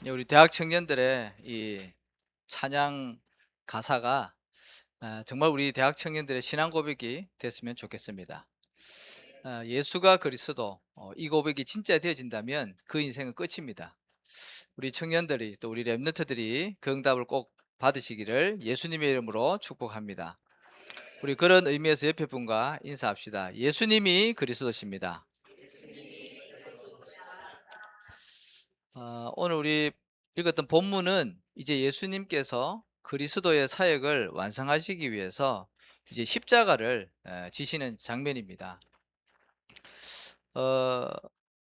우리 대학 청년들의 이 찬양 가사가 정말 우리 대학 청년들의 신앙 고백이 됐으면 좋겠습니다. 예수가 그리스도, 이 고백이 진짜 되어진다면 그 인생은 끝입니다. 우리 청년들이 또 우리 랩런트들이 그 응답을 꼭 받으시기를 예수님의 이름으로 축복합니다. 우리 그런 의미에서 옆에 분과 인사합시다. 예수님이 그리스도십니다. 오늘 우리 읽었던 본문은 이제 예수님께서 그리스도의 사역을 완성하시기 위해서 이제 십자가를 지시는 장면입니다. 어,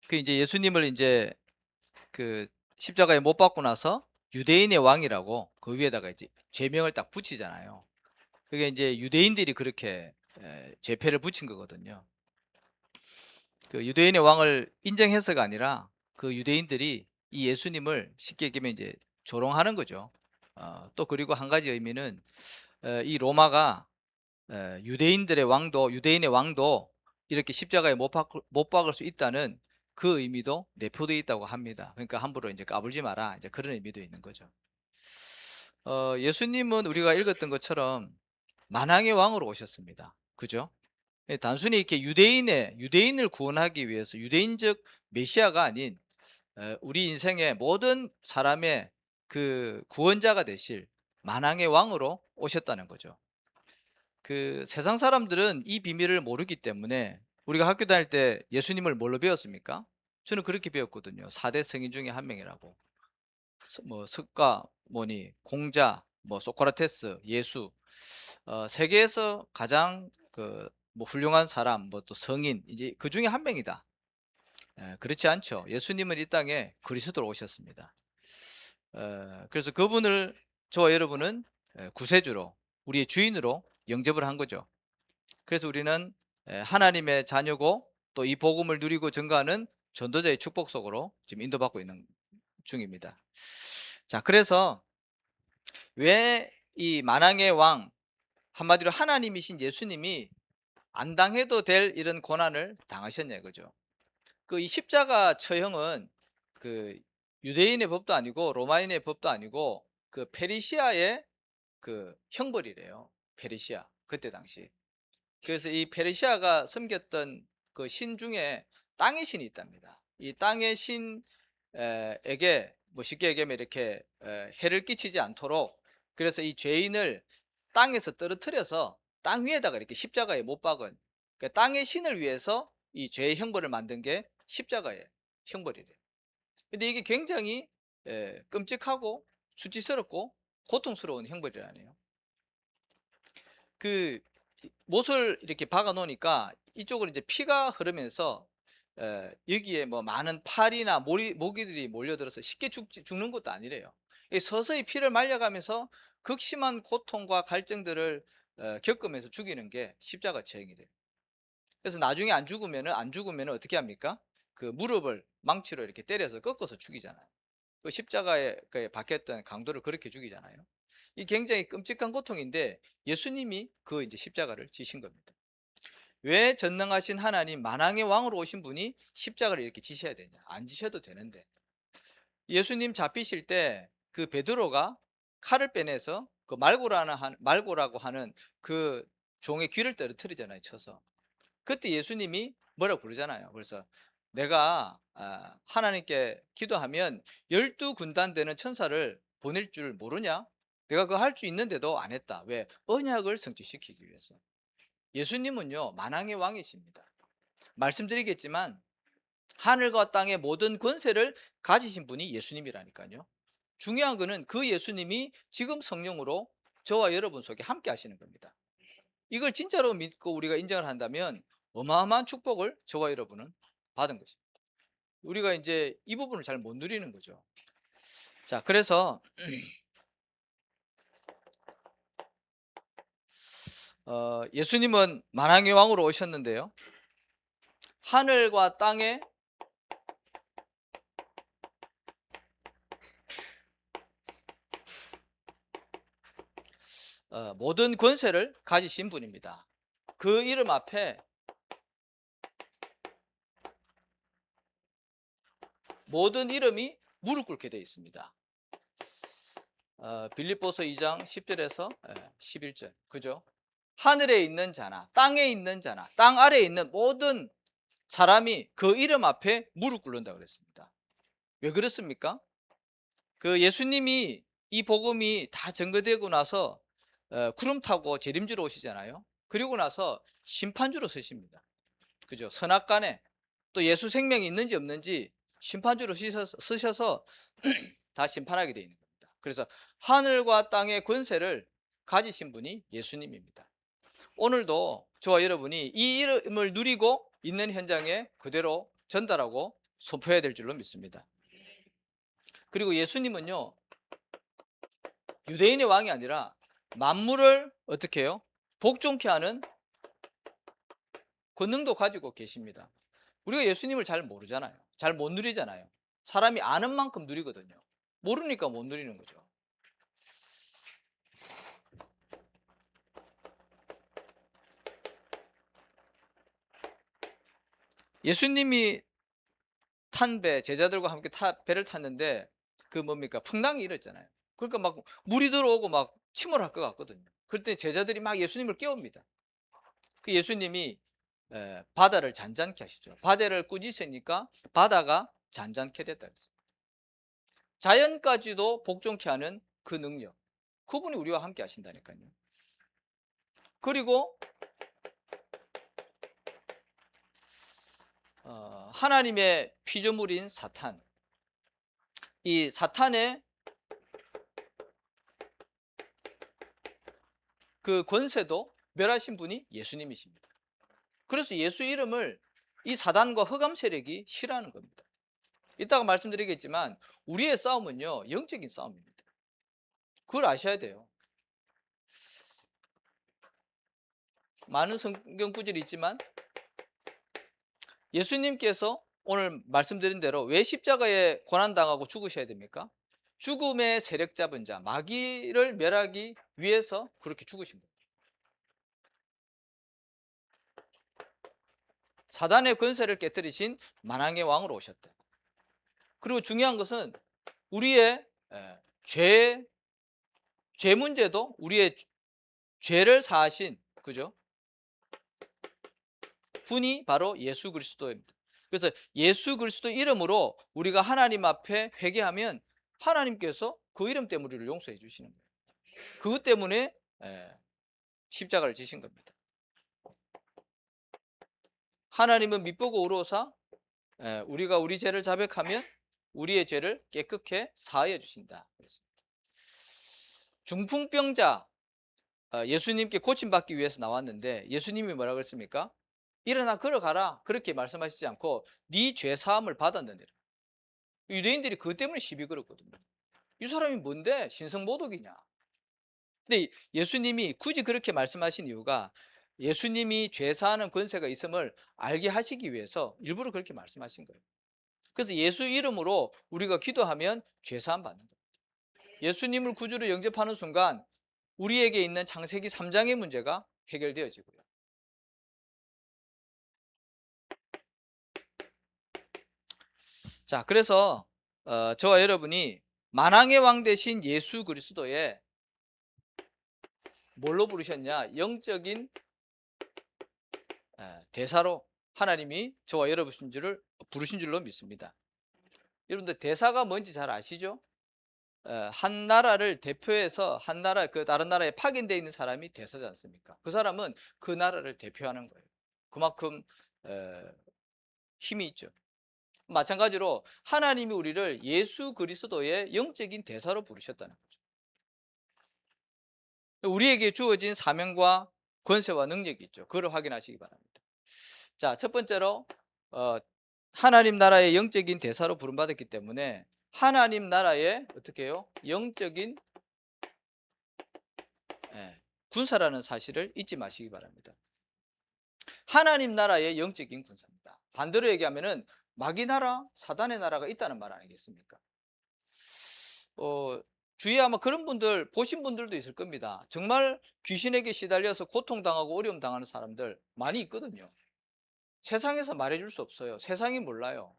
그 이제 예수님을 이제 그 십자가에 못 박고 나서 유대인의 왕이라고 그 위에다가 이제 죄명을 딱 붙이잖아요. 그게 이제 유대인들이 그렇게 죄패를 붙인 거거든요. 그 유대인의 왕을 인정해서가 아니라 그 유대인들이 이 예수님을 쉽게 얘기하면 이제 조롱하는 거죠. 또 그리고 한 가지 의미는 이 로마가 유대인들의 왕도 유대인의 왕도 이렇게 십자가에 못 박을 수 있다는 그 의미도 내포되어 있다고 합니다. 그러니까 함부로 이제 까불지 마라 이제 그런 의미도 있는 거죠. 예수님은 우리가 읽었던 것처럼 만왕의 왕으로 오셨습니다. 그죠? 단순히 이렇게 유대인을 구원하기 위해서 유대인적 메시아가 아닌 우리 인생의 모든 사람의 그 구원자가 되실 만왕의 왕으로 오셨다는 거죠. 그 세상 사람들은 이 비밀을 모르기 때문에 우리가 학교 다닐 때 예수님을 뭘로 배웠습니까? 저는 그렇게 배웠거든요. 4대 성인 중에 한 명이라고. 뭐 석가모니, 공자, 뭐 소크라테스, 예수. 세계에서 가장 그 뭐 훌륭한 사람, 뭐 또 성인 이제 그 중에 한 명이다. 그렇지 않죠. 예수님은 이 땅에 그리스도로 오셨습니다. 그래서 그분을 저와 여러분은 구세주로 우리의 주인으로 영접을 한 거죠. 그래서 우리는 하나님의 자녀고 또 이 복음을 누리고 증거하는 전도자의 축복 속으로 지금 인도받고 있는 중입니다. 자, 그래서 왜 이 만왕의 왕, 한마디로 하나님이신 예수님이 안 당해도 될 이런 고난을 당하셨냐 이거죠. 그 이 십자가 처형은 그 유대인의 법도 아니고 로마인의 법도 아니고 그 페르시아의 그 형벌이래요. 페르시아 그때 당시. 그래서 이 페르시아가 섬겼던 그 신 중에 땅의 신이 있답니다. 이 땅의 신에게 뭐 쉽게 얘기하면 이렇게 해를 끼치지 않도록 그래서 이 죄인을 땅에서 떨어뜨려서 땅 위에다가 이렇게 십자가에 못 박은 그러니까 땅의 신을 위해서 이 죄의 형벌을 만든 게 십자가의 형벌이래요. 근데 이게 굉장히 끔찍하고 수치스럽고 고통스러운 형벌이라네요. 그 못을 이렇게 박아 놓으니까 이쪽으로 이제 피가 흐르면서 여기에 뭐 많은 파리나 모기들이 몰려들어서 쉽게 죽는 것도 아니래요. 서서히 피를 말려가면서 극심한 고통과 갈증들을 겪으면서 죽이는 게 십자가 처형이래요. 그래서 나중에 안 죽으면은 어떻게 합니까? 그 무릎을 망치로 이렇게 때려서 꺾어서 죽이잖아요. 그 십자가에 박혔던 강도를 그렇게 죽이잖아요. 이 굉장히 끔찍한 고통인데 예수님이 그 이제 십자가를 지신 겁니다. 왜 전능하신 하나님 만왕의 왕으로 오신 분이 십자가를 이렇게 지셔야 되냐? 안 지셔도 되는데. 예수님 잡히실 때 그 베드로가 칼을 빼내서 그 말고라고 하는 그 종의 귀를 떨어뜨리잖아요, 쳐서. 그때 예수님이 뭐라고 부르잖아요. 그래서 내가 하나님께 기도하면 12군단 되는 천사를 보낼 줄 모르냐? 내가 그거 할 수 있는데도 안 했다. 왜? 언약을 성취시키기 위해서. 예수님은요 만왕의 왕이십니다. 말씀드리겠지만 하늘과 땅의 모든 권세를 가지신 분이 예수님이라니까요. 중요한 거는 그 예수님이 지금 성령으로 저와 여러분 속에 함께 하시는 겁니다. 이걸 진짜로 믿고 우리가 인정을 한다면 어마어마한 축복을 저와 여러분은 받은 것입니다. 우리가 이제 이 부분을 잘 못 누리는 거죠. 자, 그래서 예수님은 만왕의 왕으로 오셨는데요. 하늘과 땅의 모든 권세를 가지신 분입니다. 그 이름 앞에 모든 이름이 무릎 꿇게 되어 있습니다. 빌립보서 2장 10절에서 11절. 그죠? 하늘에 있는 자나 땅에 있는 자나 땅 아래에 있는 모든 사람이 그 이름 앞에 무릎 꿇는다 그랬습니다. 왜 그렇습니까? 그 예수님이 이 복음이 다 전거되고 나서 구름 타고 재림주로 오시잖아요. 그리고 나서 심판주로 서십니다. 그죠? 선악간에 또 예수 생명이 있는지 없는지 심판주로 서셔서 다 심판하게 되어 있는 겁니다. 그래서 하늘과 땅의 권세를 가지신 분이 예수님입니다. 오늘도 저와 여러분이 이 이름을 누리고 있는 현장에 그대로 전달하고 선포해야 될 줄로 믿습니다. 그리고 예수님은요, 유대인의 왕이 아니라 만물을 어떻게 해요? 복종케 하는 권능도 가지고 계십니다. 우리가 예수님을 잘 모르잖아요. 잘 못 누리잖아요. 사람이 아는 만큼 누리거든요. 모르니까 못 누리는 거죠. 예수님이 탄 배, 제자들과 함께 배를 탔는데 그 뭡니까? 풍랑이 일었잖아요. 그러니까 막 물이 들어오고 막 침몰할 것 같거든요. 그때 제자들이 막 예수님을 깨웁니다. 그 예수님이 바다를 잔잔케 하시죠. 바다를 꾸짖으니까 바다가 잔잔케 됐다 그랬습니다. 자연까지도 복종케 하는 그 능력, 그분이 우리와 함께 하신다니까요. 그리고 하나님의 피조물인 사탄, 이 사탄의 그 권세도 멸하신 분이 예수님이십니다. 그래서 예수 이름을 이 사단과 흑암 세력이 싫어하는 겁니다. 이따가 말씀드리겠지만 우리의 싸움은요, 영적인 싸움입니다. 그걸 아셔야 돼요. 많은 성경 구절이 있지만 예수님께서 오늘 말씀드린 대로 왜 십자가에 고난당하고 죽으셔야 됩니까? 죽음의 세력 잡은 자, 마귀를 멸하기 위해서 그렇게 죽으신 겁니다. 사단의 권세를 깨뜨리신 만왕의 왕으로 오셨다. 그리고 중요한 것은 우리의 죄 문제도 우리의 죄를 사하신, 그죠? 분이 바로 예수 그리스도입니다. 그래서 예수 그리스도 이름으로 우리가 하나님 앞에 회개하면 하나님께서 그 이름 때문에 우리를 용서해 주시는 거예요. 그것 때문에 십자가를 지신 겁니다. 하나님은 밉보고 의로사 우리가 우리 죄를 자백하면 우리의 죄를 깨끗게 사하여 주신다 그랬습니다. 중풍병자 예수님께 고침받기 위해서 나왔는데 예수님이 뭐라고 그랬습니까? 일어나 걸어가라 그렇게 말씀하시지 않고 네 죄 사함을 받았는데, 유대인들이 그것 때문에 시비 걸었거든요. 이 사람이 뭔데 신성모독이냐. 근데 예수님이 굳이 그렇게 말씀하신 이유가 예수님이 죄 사하는 권세가 있음을 알게 하시기 위해서 일부러 그렇게 말씀하신 거예요. 그래서 예수 이름으로 우리가 기도하면 죄 사함 받는 거예요. 예수님을 구주로 영접하는 순간 우리에게 있는 창세기 3장의 문제가 해결되어지고요. 자, 그래서 저와 여러분이 만왕의 왕 되신 예수 그리스도의 뭘로 부르셨냐? 영적인 대사로 하나님이 저와 여러분들을 부르신 줄로 믿습니다. 여러분들 대사가 뭔지 잘 아시죠? 한 나라를 대표해서 한 나라 그 다른 나라에 파견되어 있는 사람이 대사지 않습니까? 그 사람은 그 나라를 대표하는 거예요. 그만큼 힘이 있죠. 마찬가지로 하나님이 우리를 예수 그리스도의 영적인 대사로 부르셨다는 거죠. 우리에게 주어진 사명과 권세와 능력이 있죠. 그걸 확인하시기 바랍니다. 자, 첫 번째로 하나님 나라의 영적인 대사로 부름받았기 때문에 하나님 나라의 어떻게 해요? 영적인 군사라는 사실을 잊지 마시기 바랍니다. 하나님 나라의 영적인 군사입니다. 반대로 얘기하면은 마귀 나라, 사단의 나라가 있다는 말 아니겠습니까? 주위에 아마 그런 분들 보신 분들도 있을 겁니다. 정말 귀신에게 시달려서 고통당하고 어려움 당하는 사람들 많이 있거든요. 세상에서 말해줄 수 없어요. 세상이 몰라요.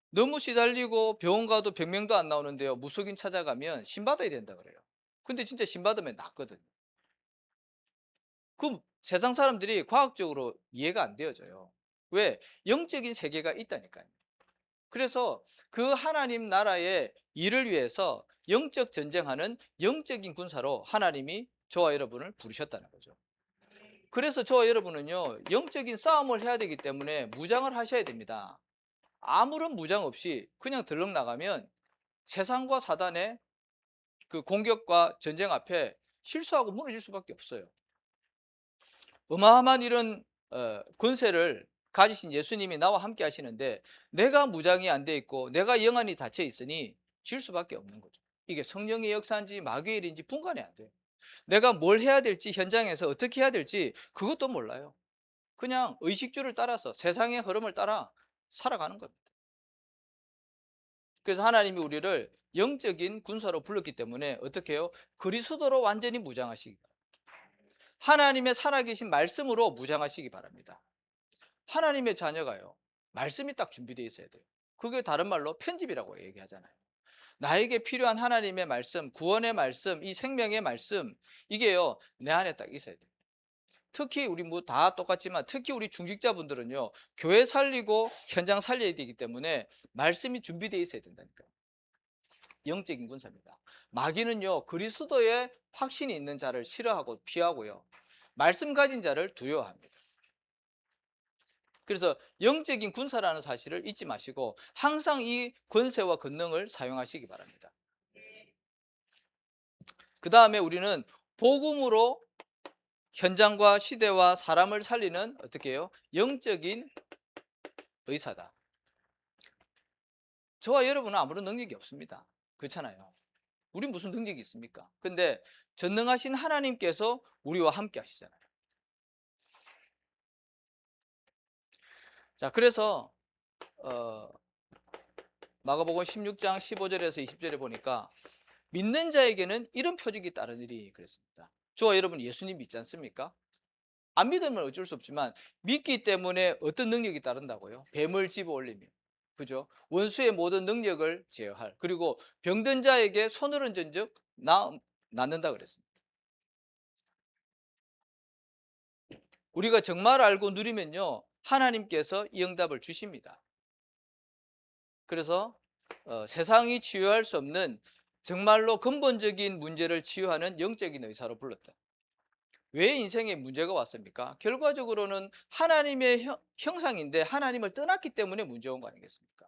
너무 시달리고 병원 가도 병명도 안 나오는데요. 무속인 찾아가면 신 받아야 된다 그래요. 근데 진짜 신 받으면 낫거든요. 그럼 세상 사람들이 과학적으로 이해가 안 되어져요. 왜? 영적인 세계가 있다니까요. 그래서 그 하나님 나라의 일을 위해서 영적 전쟁하는 영적인 군사로 하나님이 저와 여러분을 부르셨다는 거죠. 그래서 저와 여러분은요, 영적인 싸움을 해야 되기 때문에 무장을 하셔야 됩니다. 아무런 무장 없이 그냥 들럭 나가면 세상과 사단의 그 공격과 전쟁 앞에 실수하고 무너질 수밖에 없어요. 어마어마한 이런 권세를 가지신 예수님이 나와 함께 하시는데 내가 무장이 안 돼 있고 내가 영안이 닫혀 있으니 질 수밖에 없는 거죠. 이게 성령의 역사인지 마귀의 일인지 분간이 안 돼요. 내가 뭘 해야 될지 현장에서 어떻게 해야 될지 그것도 몰라요. 그냥 의식주를 따라서 세상의 흐름을 따라 살아가는 겁니다. 그래서 하나님이 우리를 영적인 군사로 불렀기 때문에 어떻게 해요? 그리스도로 완전히 무장하시기 바랍니다. 하나님의 살아계신 말씀으로 무장하시기 바랍니다. 하나님의 자녀가요, 말씀이 딱 준비되어 있어야 돼요. 그게 다른 말로 편집이라고 얘기하잖아요. 나에게 필요한 하나님의 말씀, 구원의 말씀, 이 생명의 말씀, 이게요 내 안에 딱 있어야 돼요. 특히 우리 뭐 다 똑같지만 특히 우리 중직자분들은요, 교회 살리고 현장 살려야 되기 때문에 말씀이 준비되어 있어야 된다니까요. 영적인 군사입니다. 마귀는요, 그리스도의 확신이 있는 자를 싫어하고 피하고요, 말씀 가진 자를 두려워합니다. 그래서 영적인 군사라는 사실을 잊지 마시고 항상 이 권세와 권능을 사용하시기 바랍니다. 그 다음에 우리는 복음으로 현장과 시대와 사람을 살리는 어떻게 해요? 영적인 의사다. 저와 여러분은 아무런 능력이 없습니다. 그렇잖아요. 우리 무슨 능력이 있습니까? 근데 전능하신 하나님께서 우리와 함께 하시잖아요. 자, 그래서 마가복음 16장 15절에서 20절에 보니까 믿는 자에게는 이런 표적이 따르니리 그랬습니다. 저와 여러분 예수님 믿지 않습니까? 안 믿으면 어쩔 수 없지만 믿기 때문에 어떤 능력이 따른다고요? 뱀을 집어 올리며, 그죠? 원수의 모든 능력을 제어할, 그리고 병든 자에게 손을 얹은즉 낫는다 그랬습니다. 우리가 정말 알고 누리면요, 하나님께서 이 응답을 주십니다. 그래서 세상이 치유할 수 없는 정말로 근본적인 문제를 치유하는 영적인 의사로 불렀다. 왜 인생에 문제가 왔습니까? 결과적으로는 하나님의 형상인데 하나님을 떠났기 때문에 문제 온 거 아니겠습니까?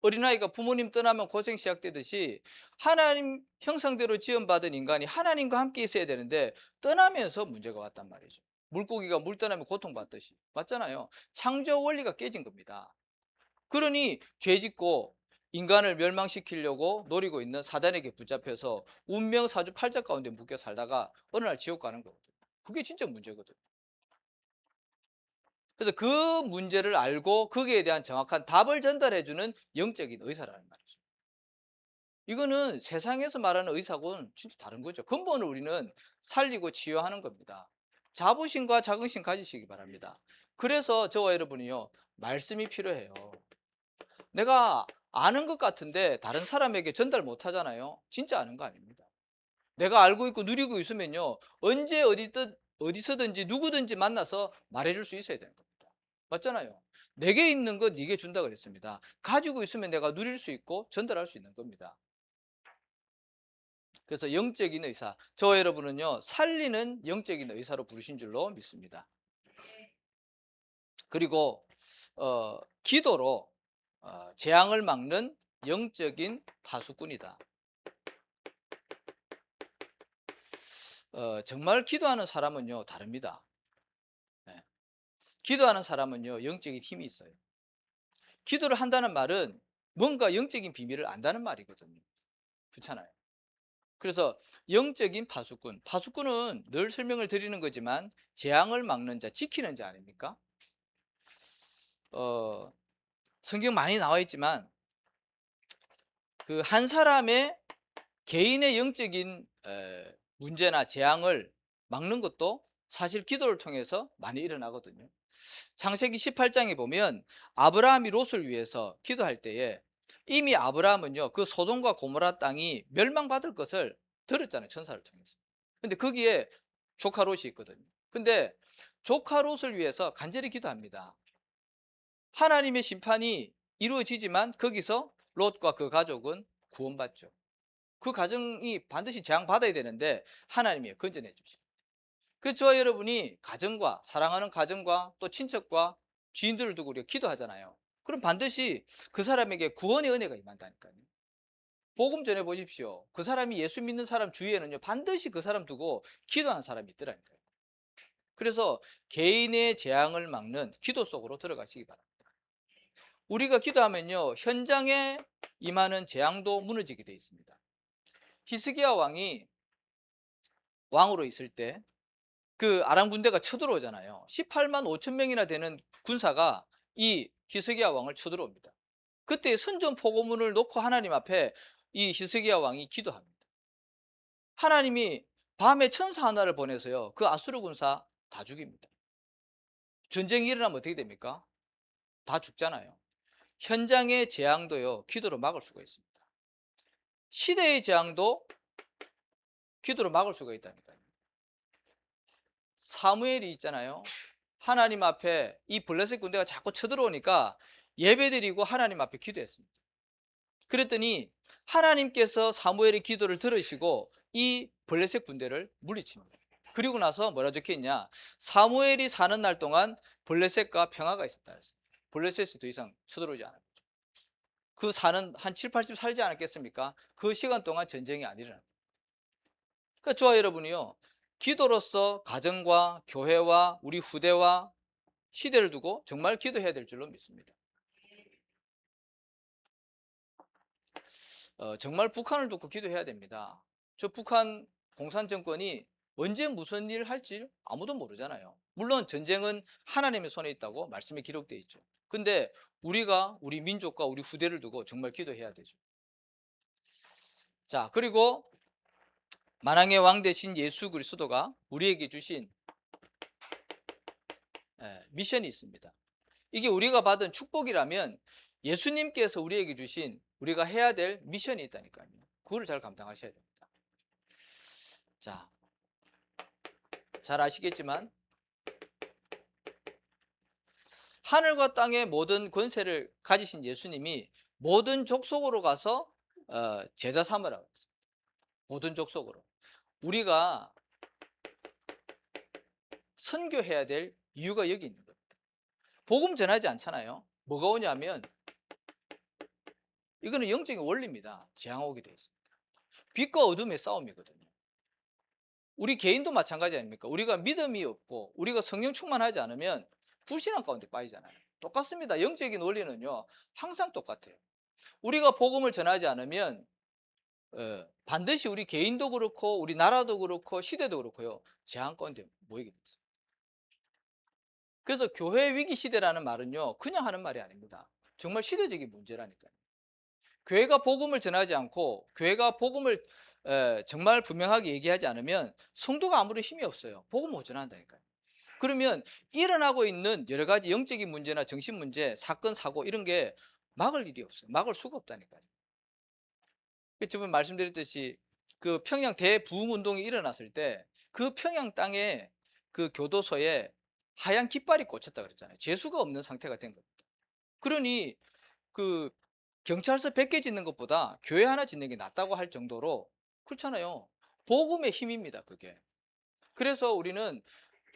어린아이가 부모님 떠나면 고생 시작되듯이 하나님 형상대로 지음받은 인간이 하나님과 함께 있어야 되는데 떠나면서 문제가 왔단 말이죠. 물고기가 물 떠나면 고통받듯이. 맞잖아요. 창조 원리가 깨진 겁니다. 그러니 죄짓고 인간을 멸망시키려고 노리고 있는 사단에게 붙잡혀서 운명 사주 팔자 가운데 묶여 살다가 어느 날 지옥 가는 거거든요. 그게 진짜 문제거든요. 그래서 그 문제를 알고 거기에 대한 정확한 답을 전달해주는 영적인 의사라는 말이죠. 이거는 세상에서 말하는 의사고는 진짜 다른 거죠. 근본을 우리는 살리고 치유하는 겁니다. 자부심과 자긍심 가지시기 바랍니다. 그래서 저와 여러분이요, 말씀이 필요해요. 내가 아는 것 같은데 다른 사람에게 전달 못 하잖아요. 진짜 아는 거 아닙니다. 내가 알고 있고 누리고 있으면요, 언제 어디서든지 누구든지 만나서 말해줄 수 있어야 되는 겁니다. 맞잖아요. 내게 있는 건 네게 준다 그랬습니다. 가지고 있으면 내가 누릴 수 있고 전달할 수 있는 겁니다. 그래서 영적인 의사, 저와 여러분은요, 살리는 영적인 의사로 부르신 줄로 믿습니다. 그리고 기도로 재앙을 막는 영적인 파수꾼이다. 정말 기도하는 사람은요, 다릅니다. 네. 기도하는 사람은요, 영적인 힘이 있어요. 기도를 한다는 말은 뭔가 영적인 비밀을 안다는 말이거든요. 그렇잖아요. 그래서 영적인 파수꾼, 파수꾼은 늘 설명을 드리는 거지만 재앙을 막는 자, 지키는 자 아닙니까? 성경 많이 나와 있지만 그 한 사람의 개인의 영적인 문제나 재앙을 막는 것도 사실 기도를 통해서 많이 일어나거든요. 창세기 18장에 보면 아브라함이 롯을 위해서 기도할 때에 이미 아브라함은요, 그 소돔과 고모라 땅이 멸망받을 것을 들었잖아요, 천사를 통해서. 근데 거기에 조카 롯이 있거든요. 근데 조카 롯을 위해서 간절히 기도합니다. 하나님의 심판이 이루어지지만 거기서 롯과 그 가족은 구원받죠. 그 가정이 반드시 재앙받아야 되는데 하나님이 건져내 주십니다. 그래서 저와 여러분이 가정과, 사랑하는 가정과 또 친척과 지인들을 두고 우리가 기도하잖아요. 그럼 반드시 그 사람에게 구원의 은혜가 임한다니까요. 복음 전해 보십시오. 그 사람이 예수 믿는 사람 주위에는요, 반드시 그 사람 두고 기도하는 사람이 있더라니까요. 그래서 개인의 재앙을 막는 기도 속으로 들어가시기 바랍니다. 우리가 기도하면요, 현장에 임하는 재앙도 무너지게 되어 있습니다. 히스기야 왕이 왕으로 있을 때 그 아람 군대가 쳐들어오잖아요. 18만 5천 명이나 되는 군사가 이 히스기야 왕을 쳐들어옵니다. 그때 선전포고문을 놓고 하나님 앞에 이 히스기야 왕이 기도합니다. 하나님이 밤에 천사 하나를 보내서요, 그 아수르 군사 다 죽입니다. 전쟁이 일어나면 어떻게 됩니까? 다 죽잖아요. 현장의 재앙도요, 기도로 막을 수가 있습니다. 시대의 재앙도 기도로 막을 수가 있다니까요. 사무엘이 있잖아요. 하나님 앞에 이 블레셋 군대가 자꾸 쳐들어오니까 예배드리고 하나님 앞에 기도했습니다. 그랬더니 하나님께서 사무엘의 기도를 들으시고 이 블레셋 군대를 물리칩니다. 그리고 나서 뭐라 적혀있냐, 사무엘이 사는 날 동안 블레셋과 평화가 있었다 했습니다. 블레셋이 더 이상 쳐들어오지 않았죠. 그 사는 한 7, 80 살지 않았겠습니까? 그 시간 동안 전쟁이 안 일어납니다. 그러니까 저와 여러분이요, 기도로서 가정과 교회와 우리 후대와 시대를 두고 정말 기도해야 될 줄로 믿습니다. 정말 북한을 두고 기도해야 됩니다. 저 북한 공산정권이 언제 무슨 일을 할지 아무도 모르잖아요. 물론 전쟁은 하나님의 손에 있다고 말씀에 기록되어 있죠. 근데 우리가 우리 민족과 우리 후대를 두고 정말 기도해야 되죠. 자, 그리고 만왕의 왕 되신 예수 그리스도가 우리에게 주신 미션이 있습니다. 이게 우리가 받은 축복이라면 예수님께서 우리에게 주신 우리가 해야 될 미션이 있다니까요. 그거를 잘 감당하셔야 됩니다. 자, 잘 아시겠지만 하늘과 땅의 모든 권세를 가지신 예수님이 모든 족속으로 가서 제자 삼으라고 했습니다. 모든 족속으로. 우리가 선교해야 될 이유가 여기 있는 겁니다. 복음 전하지 않잖아요. 뭐가 오냐면 이거는 영적인 원리입니다. 재앙 오게 되어 있습니다. 빛과 어둠의 싸움이거든요. 우리 개인도 마찬가지 아닙니까? 우리가 믿음이 없고 우리가 성령 충만하지 않으면 불신앙 가운데 빠지잖아요. 똑같습니다. 영적인 원리는요, 항상 똑같아요. 우리가 복음을 전하지 않으면 반드시 우리 개인도 그렇고 우리 나라도 그렇고 시대도 그렇고요, 재앙 가운데 모이게 됩니다. 그래서 교회 위기 시대라는 말은요, 그냥 하는 말이 아닙니다. 정말 시대적인 문제라니까요. 교회가 복음을 전하지 않고 교회가 복음을 정말 분명하게 얘기하지 않으면 성도가 아무리 힘이 없어요. 복음 못 전한다니까요. 그러면 일어나고 있는 여러 가지 영적인 문제나 정신 문제, 사건, 사고 이런 게 막을 일이 없어요. 막을 수가 없다니까요. 저번 말씀드렸듯이 그 평양 대부흥 운동이 일어났을 때 그 평양 땅에 그 교도소에 하얀 깃발이 꽂혔다 그랬잖아요. 재수가 없는 상태가 된 겁니다. 그러니 그 경찰서 100개 짓는 것보다 교회 하나 짓는 게 낫다고 할 정도로, 그렇잖아요. 복음의 힘입니다, 그게. 그래서 우리는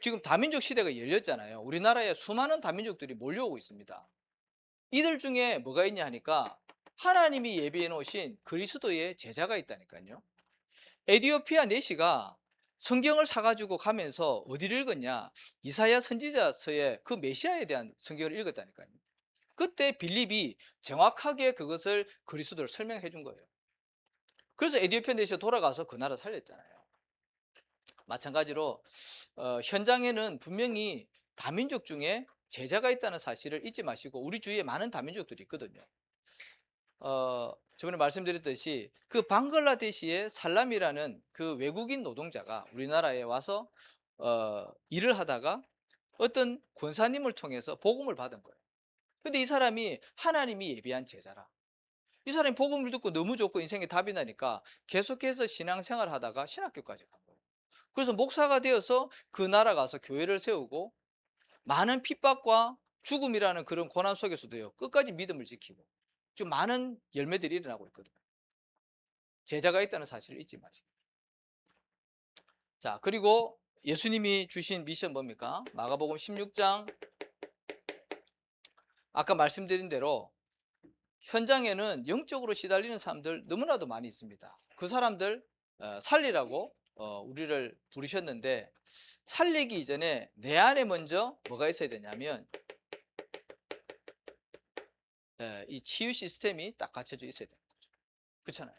지금 다민족 시대가 열렸잖아요. 우리나라에 수많은 다민족들이 몰려오고 있습니다. 이들 중에 뭐가 있냐 하니까 하나님이 예비해 놓으신 그리스도의 제자가 있다니까요. 에디오피아 내시가 성경을 사가지고 가면서 어디를 읽었냐, 이사야 선지자서의 그 메시아에 대한 성경을 읽었다니까요. 그때 빌립이 정확하게 그것을 그리스도를 설명해 준 거예요. 그래서 에디오피아 내시가 돌아가서 그 나라 살렸잖아요. 마찬가지로 현장에는 분명히 다민족 중에 제자가 있다는 사실을 잊지 마시고, 우리 주위에 많은 다민족들이 있거든요. 저번에 말씀드렸듯이 그 방글라데시의 살람이라는 그 외국인 노동자가 우리나라에 와서 일을 하다가 어떤 권사님을 통해서 복음을 받은 거예요. 근데 이 사람이 하나님이 예비한 제자라. 이 사람이 복음을 듣고 너무 좋고 인생에 답이 나니까 계속해서 신앙생활을 하다가 신학교까지 간 거예요. 그래서 목사가 되어서 그 나라 가서 교회를 세우고 많은 핍박과 죽음이라는 그런 고난 속에서도요, 끝까지 믿음을 지키고 좀 많은 열매들이 일어나고 있거든요. 제자가 있다는 사실을 잊지 마시고. 자, 그리고 예수님이 주신 미션 뭡니까? 마가복음 16장, 아까 말씀드린 대로 현장에는 영적으로 시달리는 사람들 너무나도 많이 있습니다. 그 사람들 살리라고 우리를 부르셨는데, 살리기 이전에 내 안에 먼저 뭐가 있어야 되냐면 이 치유 시스템이 딱 갖춰져 있어야 되는 거죠. 그렇잖아요.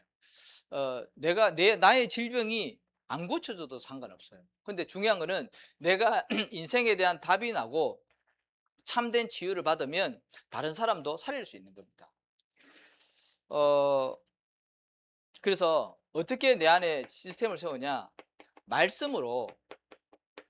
나의 질병이 안 고쳐져도 상관없어요. 근데 중요한 거는 내가 인생에 대한 답이 나고 참된 치유를 받으면 다른 사람도 살릴 수 있는 겁니다. 그래서 어떻게 내 안에 시스템을 세우냐? 말씀으로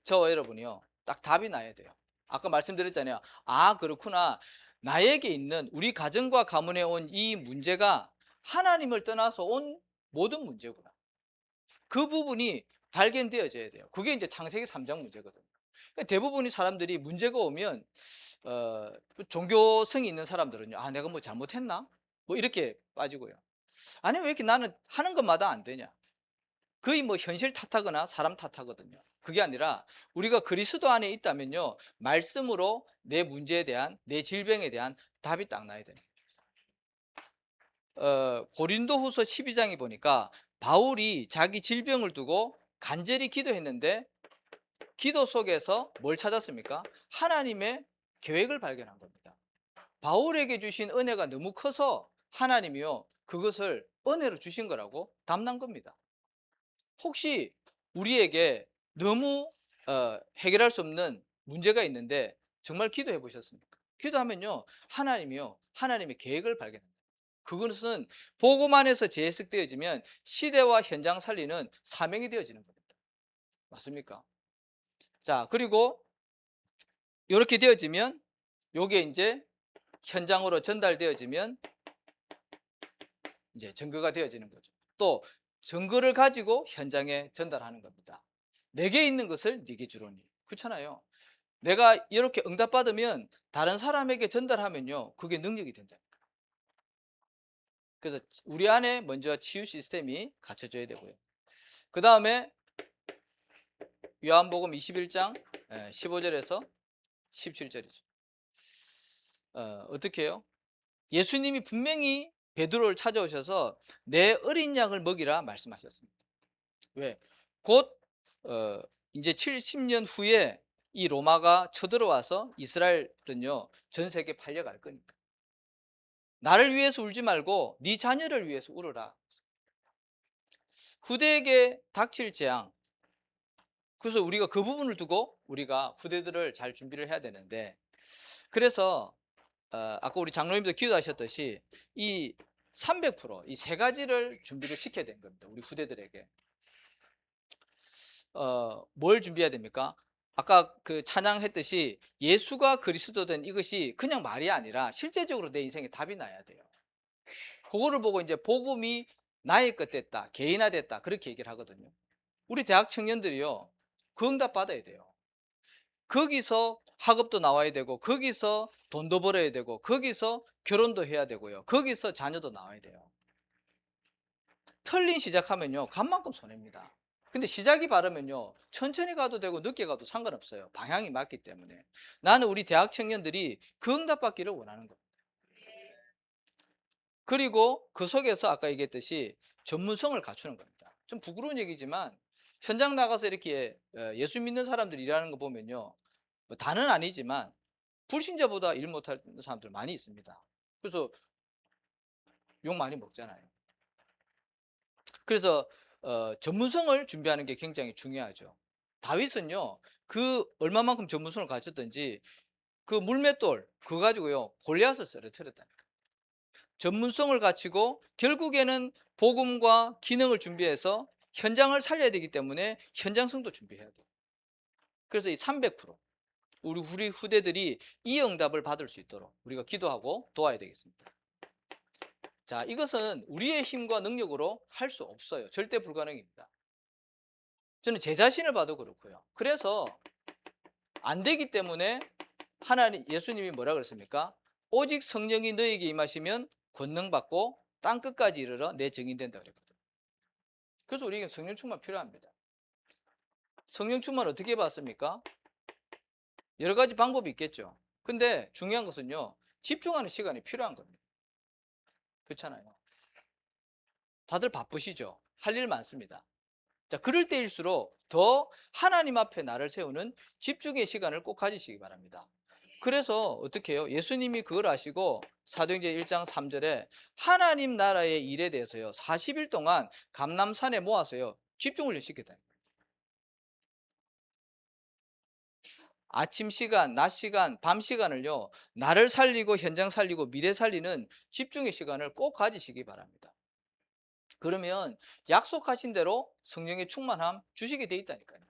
저와 여러분이요, 딱 답이 나야 돼요. 아까 말씀드렸잖아요. 아, 그렇구나. 나에게 있는, 우리 가정과 가문에 온 이 문제가 하나님을 떠나서 온 모든 문제구나. 그 부분이 발견되어져야 돼요. 그게 이제 창세기 3장 문제거든요. 대부분의 사람들이 문제가 오면 종교성이 있는 사람들은요, 아, 내가 뭐 잘못했나? 뭐 이렇게 빠지고요. 아니, 왜 이렇게 나는 하는 것마다 안 되냐? 거의 뭐 현실 탓하거나 사람 탓하거든요. 그게 아니라 우리가 그리스도 안에 있다면요, 말씀으로 내 문제에 대한, 내 질병에 대한 답이 딱 나야 돼요. 고린도후서 12장에 보니까 바울이 자기 질병을 두고 간절히 기도했는데 기도 속에서 뭘 찾았습니까? 하나님의 계획을 발견한 겁니다. 바울에게 주신 은혜가 너무 커서 하나님이요, 그것을 은혜로 주신 거라고 담는 겁니다. 혹시 우리에게 너무 해결할 수 없는 문제가 있는데 정말 기도해 보셨습니까? 기도하면요, 하나님이요, 하나님의 계획을 발견합니다. 그것은 복음 안에서 재해석되어지면 시대와 현장 살리는 사명이 되어지는 겁니다. 맞습니까? 자, 그리고 이렇게 되어지면 요게 이제 현장으로 전달되어지면 이제 증거가 되어지는 거죠. 또 증거를 가지고 현장에 전달하는 겁니다. 내게 있는 것을 네게 주노니. 그렇잖아요. 내가 이렇게 응답받으면 다른 사람에게 전달하면요, 그게 능력이 된다니까. 그래서 우리 안에 먼저 치유 시스템이 갖춰져야 되고요. 그 다음에 요한복음 21장 15절에서 17절이죠. 어떻게 해요? 예수님이 분명히 베드로를 찾아오셔서 내 어린 양을 먹이라 말씀하셨습니다. 왜? 곧 이제 70년 후에 이 로마가 쳐들어와서 이스라엘은요, 전 세계에 팔려갈 거니까. 나를 위해서 울지 말고 네 자녀를 위해서 울어라. 후대에게 닥칠 재앙. 그래서 우리가 그 부분을 두고 우리가 후대들을 잘 준비를 해야 되는데, 그래서 아까 우리 장로님도 기도하셨듯이 이 300%, 이 세 가지를 준비를 시켜야 되는 겁니다. 우리 후대들에게. 뭘 준비해야 됩니까? 아까 그 찬양했듯이 예수가 그리스도 된 이것이 그냥 말이 아니라 실제적으로 내 인생에 답이 나야 돼요. 그거를 보고 이제 복음이 나의 것 됐다, 개인화됐다, 그렇게 얘기를 하거든요. 우리 대학 청년들이요, 그 응답 받아야 돼요. 거기서 학업도 나와야 되고, 거기서 돈도 벌어야 되고, 거기서 결혼도 해야 되고요, 거기서 자녀도 나와야 돼요. 털린 시작하면요, 간 만큼 손해입니다. 근데 시작이 바르면요, 천천히 가도 되고 늦게 가도 상관없어요. 방향이 맞기 때문에. 나는 우리 대학 청년들이 그 응답 받기를 원하는 겁니다. 그리고 그 속에서 아까 얘기했듯이 전문성을 갖추는 겁니다. 좀 부끄러운 얘기지만 현장 나가서 이렇게 예수 믿는 사람들 일하는 거 보면요, 뭐 다는 아니지만 불신자보다 일 못하는 사람들 많이 있습니다. 그래서 욕 많이 먹잖아요. 그래서 전문성을 준비하는 게 굉장히 중요하죠. 다윗은요, 그 얼마만큼 전문성을 가졌던지 그 물맷돌 그거 가지고요, 골리앗을 쓰러뜨렸다니까. 전문성을 갖추고 결국에는 복음과 기능을 준비해서 현장을 살려야 되기 때문에 현장성도 준비해야 돼요. 그래서 이 300%, 우리 후대들이 이 응답을 받을 수 있도록 우리가 기도하고 도와야 되겠습니다. 자, 이것은 우리의 힘과 능력으로 할 수 없어요. 절대 불가능입니다. 저는 제 자신을 봐도 그렇고요. 그래서 안 되기 때문에 예수님이 뭐라 그랬습니까? 오직 성령이 너에게 임하시면 권능 받고 땅 끝까지 이르러 내 증인 된다 그랬거든요. 그래서 우리에게 성령 충만 필요합니다. 성령 충만 어떻게 받습니까? 여러 가지 방법이 있겠죠. 근데 중요한 것은요, 집중하는 시간이 필요한 겁니다. 그렇잖아요. 다들 바쁘시죠? 할 일 많습니다. 자, 그럴 때일수록 더 하나님 앞에 나를 세우는 집중의 시간을 꼭 가지시기 바랍니다. 그래서 어떻게 해요? 예수님이 그걸 아시고 사도행전 1장 3절에 하나님 나라의 일에 대해서요, 40일 동안 감람산에 모아서요, 집중을 시켰다. 아침 시간, 낮 시간, 밤 시간을요, 나를 살리고 현장 살리고 미래 살리는 집중의 시간을 꼭 가지시기 바랍니다. 그러면 약속하신 대로 성령의 충만함 주시게 돼 있다니까요.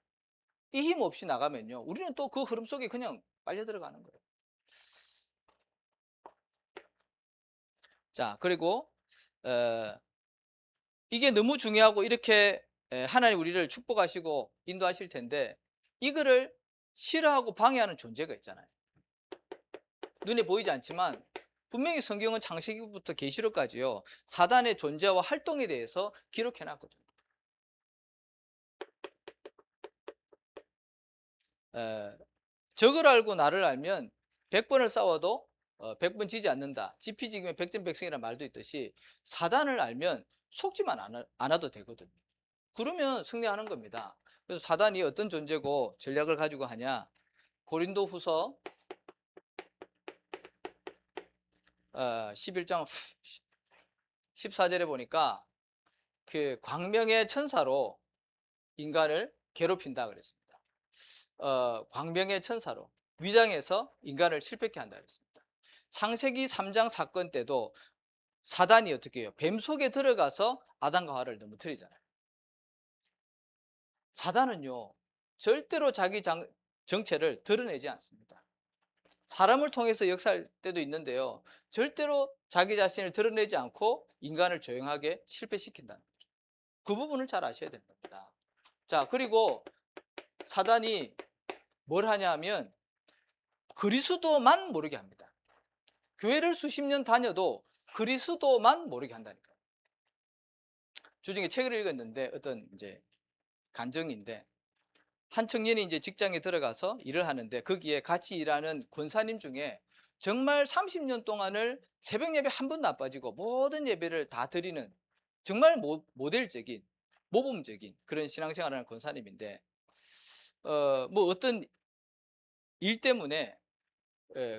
이 힘 없이 나가면요, 우리는 또 그 흐름 속에 그냥 빨려 들어가는 거예요. 자, 그리고 이게 너무 중요하고 이렇게 하나님 우리를 축복하시고 인도하실 텐데, 이거를 싫어하고 방해하는 존재가 있잖아요. 눈에 보이지 않지만 분명히 성경은 창세기부터 계시록까지요, 사단의 존재와 활동에 대해서 기록해 놨거든요. 적을 알고 나를 알면 100번을 싸워도 100번 지지 않는다. 지피지기면 백전백승이라는 말도 있듯이 사단을 알면 속지만 않아도 되거든요. 그러면 승리하는 겁니다. 그래서 사단이 어떤 존재고 전략을 가지고 하냐, 고린도 후서 11장 14절에 보니까 그 광명의 천사로 인간을 괴롭힌다 그랬습니다. 광명의 천사로 위장해서 인간을 실패케 한다 그랬습니다. 창세기 3장 사건 때도 사단이 어떻게 해요? 뱀 속에 들어가서 아담과 하와를 넘어뜨리잖아요. 사단은요, 절대로 자기 정체를 드러내지 않습니다. 사람을 통해서 역사할 때도 있는데요, 절대로 자기 자신을 드러내지 않고 인간을 조용하게 실패시킨다는 거죠. 그 부분을 잘 아셔야 됩니다. 자, 그리고 사단이 뭘 하냐 하면 그리스도만 모르게 합니다. 교회를 수십 년 다녀도 그리스도만 모르게 한다니까요. 주중에 책을 읽었는데 어떤 이제 간증인데, 한 청년이 이제 직장에 들어가서 일을 하는데 거기에 같이 일하는 권사님 중에 정말 30년 동안을 새벽 예배 한 번도 안 빠지고 모든 예배를 다 드리는 정말 모델적인 모범적인 그런 신앙생활을 하는 권사님인데, 뭐 어떤 일 때문에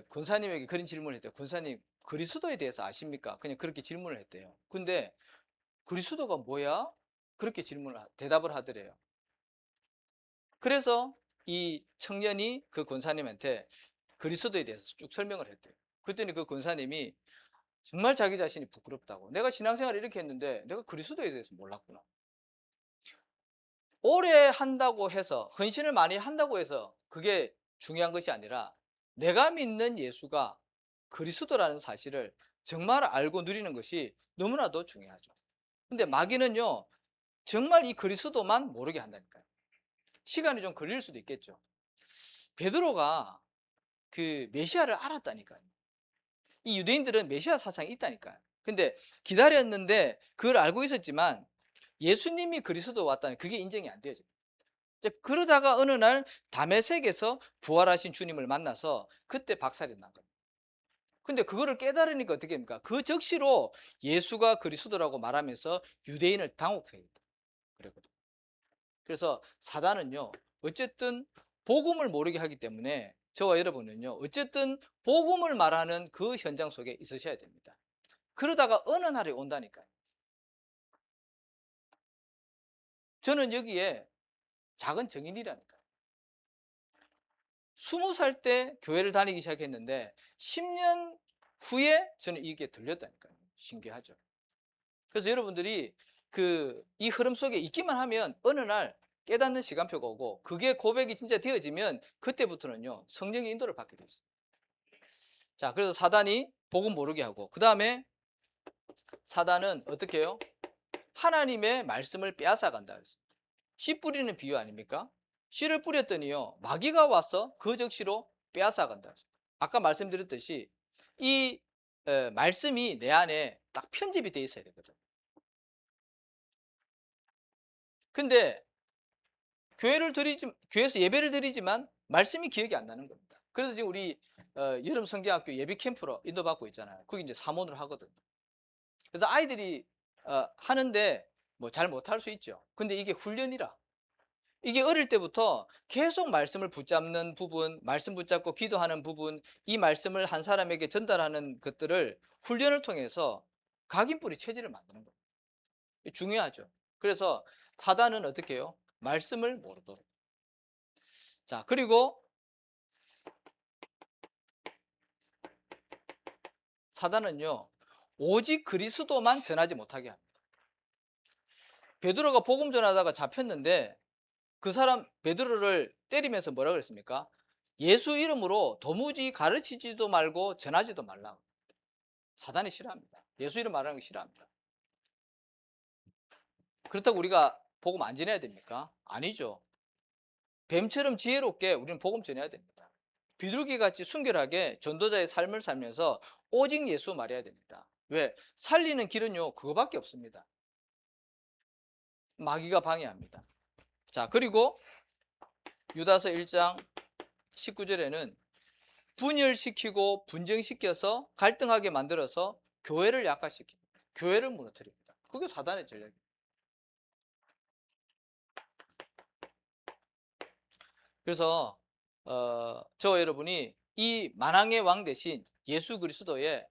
권사님에게 그런 질문을 했대요. 권사님, 그리스도에 대해서 아십니까? 그냥 그렇게 질문을 했대요. 근데 그리스도가 뭐야? 그렇게 대답을 하더래요. 그래서 이 청년이 그 권사님한테 그리스도에 대해서 쭉 설명을 했대요. 그랬더니 그 권사님이 정말 자기 자신이 부끄럽다고, 내가 신앙생활을 이렇게 했는데 내가 그리스도에 대해서 몰랐구나. 오래 한다고 해서, 헌신을 많이 한다고 해서 그게 중요한 것이 아니라 내가 믿는 예수가 그리스도라는 사실을 정말 알고 누리는 것이 너무나도 중요하죠. 근데 마귀는요, 정말 이 그리스도만 모르게 한다니까요. 시간이 좀 걸릴 수도 있겠죠. 베드로가 그 메시아를 알았다니까요. 이 유대인들은 메시아 사상이 있다니까요. 근데 기다렸는데 그걸 알고 있었지만 예수님이 그리스도 왔다는 그게 인정이 안 되어져요. 그러다가 어느 날 다메섹에서 부활하신 주님을 만나서 그때 박살이 난 겁니다. 근데 그거를 깨달으니까 어떻게 합니까? 그 적시로 예수가 그리스도라고 말하면서 유대인을 당혹하게 했다 그랬거든요. 그래서 사단은요, 어쨌든 복음을 모르게 하기 때문에 저와 여러분은요, 어쨌든 복음을 말하는 그 현장 속에 있으셔야 됩니다. 그러다가 어느 날이 온다니까요. 저는 여기에 작은 증인이라니까요. 20살 때 교회를 다니기 시작했는데 10년 후에 저는 이게 들렸다니까요. 신기하죠. 그래서 여러분들이 이 흐름 속에 있기만 하면 어느 날 깨닫는 시간표가 오고 그게 고백이 진짜 되어지면 그때부터는요 성령의 인도를 받게 돼 있어요. 자, 그래서 사단이 복음 모르게 하고 그 다음에 사단은 어떻게 해요? 하나님의 말씀을 빼앗아 간다 그랬어요. 씨 뿌리는 비유 아닙니까? 씨를 뿌렸더니요 마귀가 와서 그 적시로 빼앗아 간다 그랬어요. 아까 말씀드렸듯이 이 말씀이 내 안에 딱 편집이 돼 있어야 되거든. 근데 교회에서 예배를 드리지만 말씀이 기억이 안 나는 겁니다. 그래서 지금 우리 여름 성경학교 예비 캠프로 인도받고 있잖아요. 거기 이제 사모를 하거든요. 그래서 아이들이 하는데 뭐 잘 못할 수 있죠. 근데 이게 훈련이라. 이게 어릴 때부터 계속 말씀을 붙잡는 부분, 말씀 붙잡고 기도하는 부분, 이 말씀을 한 사람에게 전달하는 것들을 훈련을 통해서 각인뿌리 체질을 만드는 거예요. 중요하죠. 그래서 사단은 어떻게 해요? 말씀을 모르도록. 자, 그리고 사단은요 오직 그리스도만 전하지 못하게 합니다. 베드로가 복음 전하다가 잡혔는데 그 사람 베드로를 때리면서 뭐라 그랬습니까? 예수 이름으로 도무지 가르치지도 말고 전하지도 말라. 사단이 싫어합니다. 예수 이름 말하는 거 싫어합니다. 그렇다고 우리가 복음 안 전해야 됩니까? 아니죠. 뱀처럼 지혜롭게 우리는 복음 전해야 됩니다. 비둘기같이 순결하게 전도자의 삶을 살면서 오직 예수 말해야 됩니다. 왜? 살리는 길은요 그거밖에 없습니다. 마귀가 방해합니다. 자, 그리고 유다서 1장 19절에는 분열시키고 분쟁시켜서 갈등하게 만들어서 교회를 약화시킵니다. 교회를 무너뜨립니다. 그게 사단의 전략입니다. 그래서 저와 여러분이 이 만왕의 왕 대신 예수 그리스도의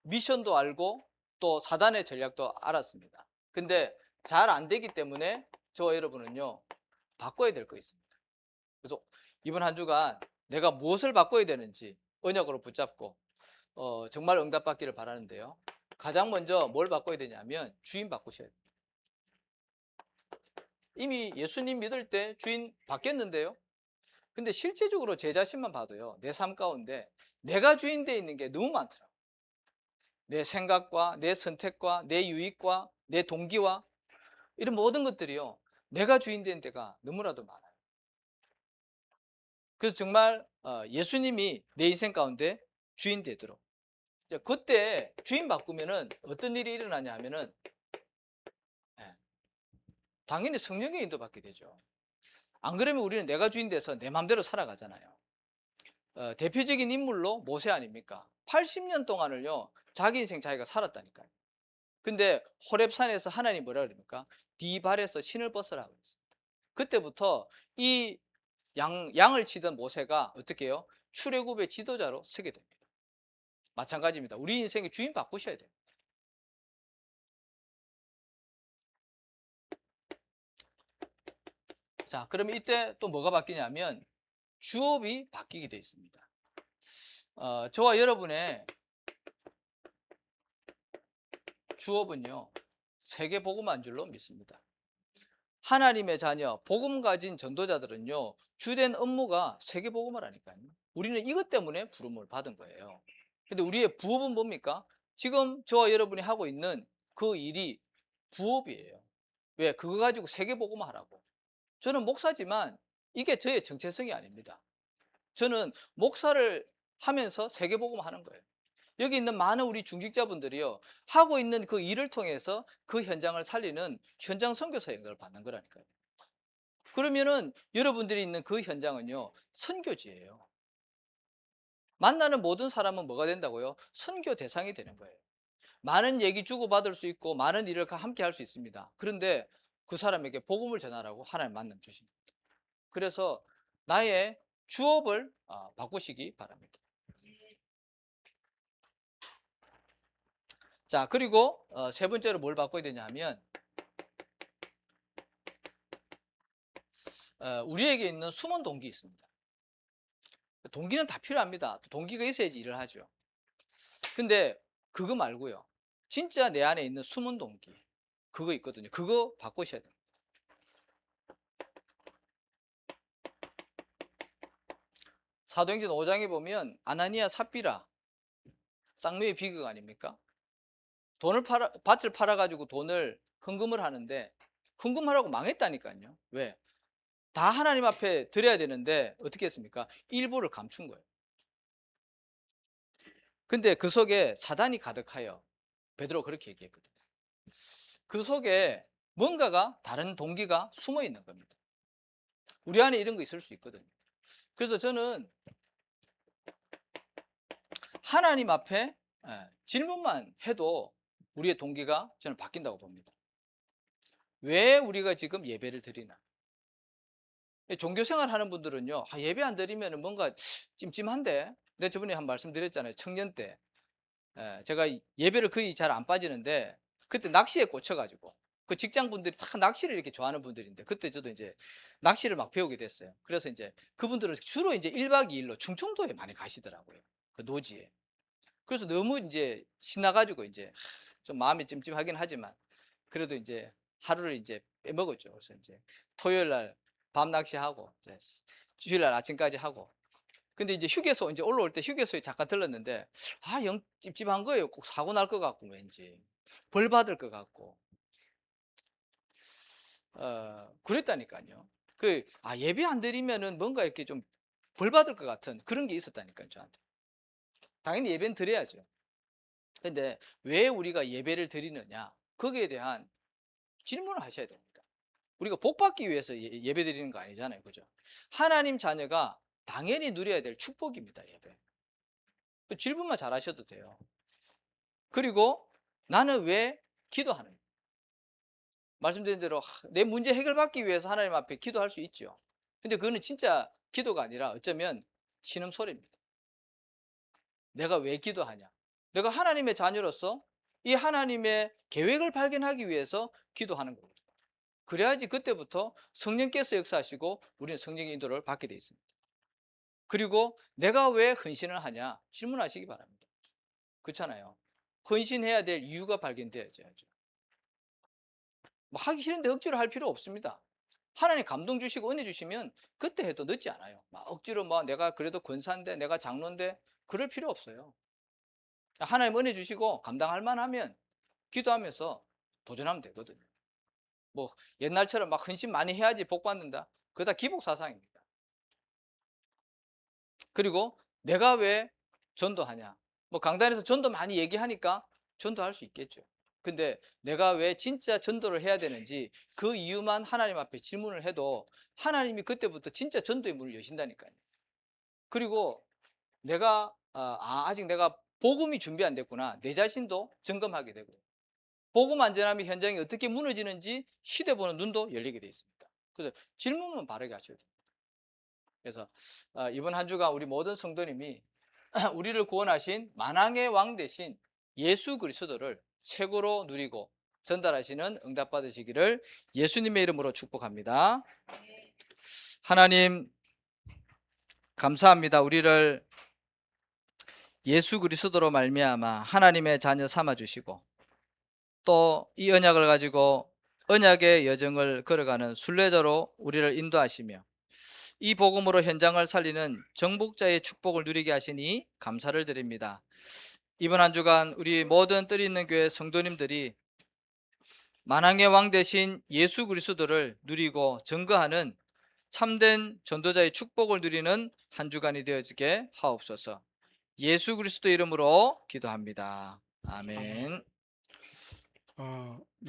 미션도 알고 또 사단의 전략도 알았습니다. 근데 잘 안 되기 때문에 저와 여러분은요 바꿔야 될 거 있습니다. 그래서 이번 한 주간 내가 무엇을 바꿔야 되는지 언약으로 붙잡고 정말 응답받기를 바라는데요. 가장 먼저 뭘 바꿔야 되냐면 주인 바꾸셔야 돼요. 이미 예수님 믿을 때 주인 바뀌었는데요. 근데 실제적으로 제 자신만 봐도요. 내 삶 가운데 내가 주인 돼 있는 게 너무 많더라고요. 내 생각과 내 선택과 내 유익과 내 동기와 이런 모든 것들이요. 내가 주인 된 때가 너무나도 많아요. 그래서 정말 예수님이 내 인생 가운데 주인 되도록 그때 주인 바꾸면은 어떤 일이 일어나냐 하면은 당연히 성령의 인도받게 되죠. 안 그러면 우리는 내가 주인 돼서 내 마음대로 살아가잖아요. 대표적인 인물로 모세 아닙니까? 80년 동안을요 자기 인생 자기가 살았다니까요. 근데 호렙산에서 하나님 뭐라 그럽니까? 네 발에서 신을 벗으라 그랬습니다. 그때부터 이 양을 치던 모세가 어떻게 해요? 출애굽의 지도자로 서게 됩니다. 마찬가지입니다. 우리 인생의 주인 바꾸셔야 돼요. 자, 그러면 이때 또 뭐가 바뀌냐면 주업이 바뀌게 되어 있습니다. 저와 여러분의 주업은요 세계 복음한 줄로 믿습니다. 하나님의 자녀, 복음 가진 전도자들은요 주된 업무가 세계 복음을 하니까요. 우리는 이것 때문에 부름을 받은 거예요. 근데 우리의 부업은 뭡니까? 지금 저와 여러분이 하고 있는 그 일이 부업이에요. 왜? 그거 가지고 세계 복음을 하라고. 저는 목사지만 이게 저의 정체성이 아닙니다. 저는 목사를 하면서 세계 복음을 하는 거예요. 여기 있는 많은 우리 중직자분들이요 하고 있는 그 일을 통해서 그 현장을 살리는 현장 선교사 역할을 받는 거라니까요. 그러면은 여러분들이 있는 그 현장은요 선교지예요. 만나는 모든 사람은 뭐가 된다고요? 선교 대상이 되는 거예요. 많은 얘기 주고받을 수 있고 많은 일을 함께 할 수 있습니다. 그런데 그 사람에게 복음을 전하라고 하나님 만남 주신 겁니다. 그래서 나의 주업을 바꾸시기 바랍니다. 자, 그리고 세 번째로 뭘 바꿔야 되냐 하면 우리에게 있는 숨은 동기 있습니다. 동기는 다 필요합니다. 동기가 있어야지 일을 하죠. 근데 그거 말고요. 진짜 내 안에 있는 숨은 동기 그거 있거든요. 그거 바꾸셔야 됩니다. 사도행전 5장에 보면 아나니아 삽비라 쌍노의 비극 아닙니까? 밭을 팔아가지고 돈을 헌금을 하는데 헌금하라고 망했다니까요. 왜? 다 하나님 앞에 드려야 되는데 어떻게 했습니까? 일부를 감춘 거예요. 근데 그 속에 사단이 가득하여 베드로가 그렇게 얘기했거든요. 그 속에 뭔가가 다른 동기가 숨어 있는 겁니다. 우리 안에 이런 거 있을 수 있거든요. 그래서 저는 하나님 앞에 질문만 해도 우리의 동기가 저는 바뀐다고 봅니다. 왜 우리가 지금 예배를 드리나? 종교생활 하는 분들은요, 예배 안 드리면 뭔가 찜찜한데. 내가 저번에 한 말씀 드렸잖아요. 청년 때 제가 예배를 거의 잘 안 빠지는데 그때 낚시에 꽂혀가지고 그 직장분들이 다 낚시를 이렇게 좋아하는 분들인데 그때 저도 이제 낚시를 막 배우게 됐어요. 그래서 이제 그분들은 주로 이제 1박 2일로 충청도에 많이 가시더라고요. 그 노지에. 그래서 너무 이제 신나가지고 이제 좀 마음이 찜찜하긴 하지만 그래도 이제 하루를 이제 빼먹었죠. 그래서 이제 토요일 날 밤 낚시하고 이제 주일 날 아침까지 하고. 근데 이제 휴게소 이제 올라올 때 휴게소에 잠깐 들렀는데 영 찝찝한 거예요. 꼭 사고 날 것 같고 왠지 벌 받을 것 같고 그랬다니까요. 예배 안 드리면은 뭔가 이렇게 좀 벌 받을 것 같은 그런 게 있었다니까요, 저한테. 당연히 예배는 드려야죠. 근데 왜 우리가 예배를 드리느냐? 거기에 대한 질문을 하셔야 됩니다. 우리가 복 받기 위해서 예배 드리는 거 아니잖아요. 그죠? 하나님 자녀가 당연히 누려야 될 축복입니다, 예배. 그 질문만 잘 하셔도 돼요. 그리고 나는 왜 기도하는가? 말씀드린 대로 내 문제 해결받기 위해서 하나님 앞에 기도할 수 있죠. 근데 그거는 진짜 기도가 아니라 어쩌면 신음소리입니다. 내가 왜 기도하냐? 내가 하나님의 자녀로서 이 하나님의 계획을 발견하기 위해서 기도하는 겁니다. 그래야지 그때부터 성령께서 역사하시고 우리는 성령의 인도를 받게 되어 있습니다. 그리고 내가 왜 헌신을 하냐? 질문하시기 바랍니다. 그렇잖아요. 헌신해야 될 이유가 발견되어야죠. 하기 싫은데 억지로 할 필요 없습니다. 하나님 감동 주시고 은혜 주시면 그때 해도 늦지 않아요. 억지로 내가 그래도 권사인데 내가 장로인데 그럴 필요 없어요. 하나님 은혜 주시고 감당할 만하면 기도하면서 도전하면 되거든요. 옛날처럼 막 헌신 많이 해야지 복 받는다. 그거 다 기복 사상입니다. 그리고 내가 왜 전도하냐? 강단에서 전도 많이 얘기하니까 전도할 수 있겠죠. 근데 내가 왜 진짜 전도를 해야 되는지 그 이유만 하나님 앞에 질문을 해도 하나님이 그때부터 진짜 전도의 문을 여신다니까요. 그리고 내가 아직 내가 복음이 준비 안 됐구나. 내 자신도 점검하게 되고 복음 안 전하면 현장이 어떻게 무너지는지 시대 보는 눈도 열리게 돼 있습니다. 그래서 질문만 바르게 하셔야 됩니다. 그래서 이번 한 주간 우리 모든 성도님이 우리를 구원하신 만왕의 왕 대신 예수 그리스도를 최고로 누리고 전달하시는 응답 받으시기를 예수님의 이름으로 축복합니다. 하나님 감사합니다. 우리를 예수 그리스도로 말미암아 하나님의 자녀 삼아 주시고 또 이 언약을 가지고 언약의 여정을 걸어가는 순례자로 우리를 인도하시며 이 복음으로 현장을 살리는 정복자의 축복을 누리게 하시니 감사를 드립니다. 이번 한 주간 우리 모든 뜻 있는 교회 성도님들이 만왕의 왕 대신 예수 그리스도를 누리고 증거하는 참된 전도자의 축복을 누리는 한 주간이 되어지게 하옵소서. 예수 그리스도 이름으로 기도합니다. 아멘.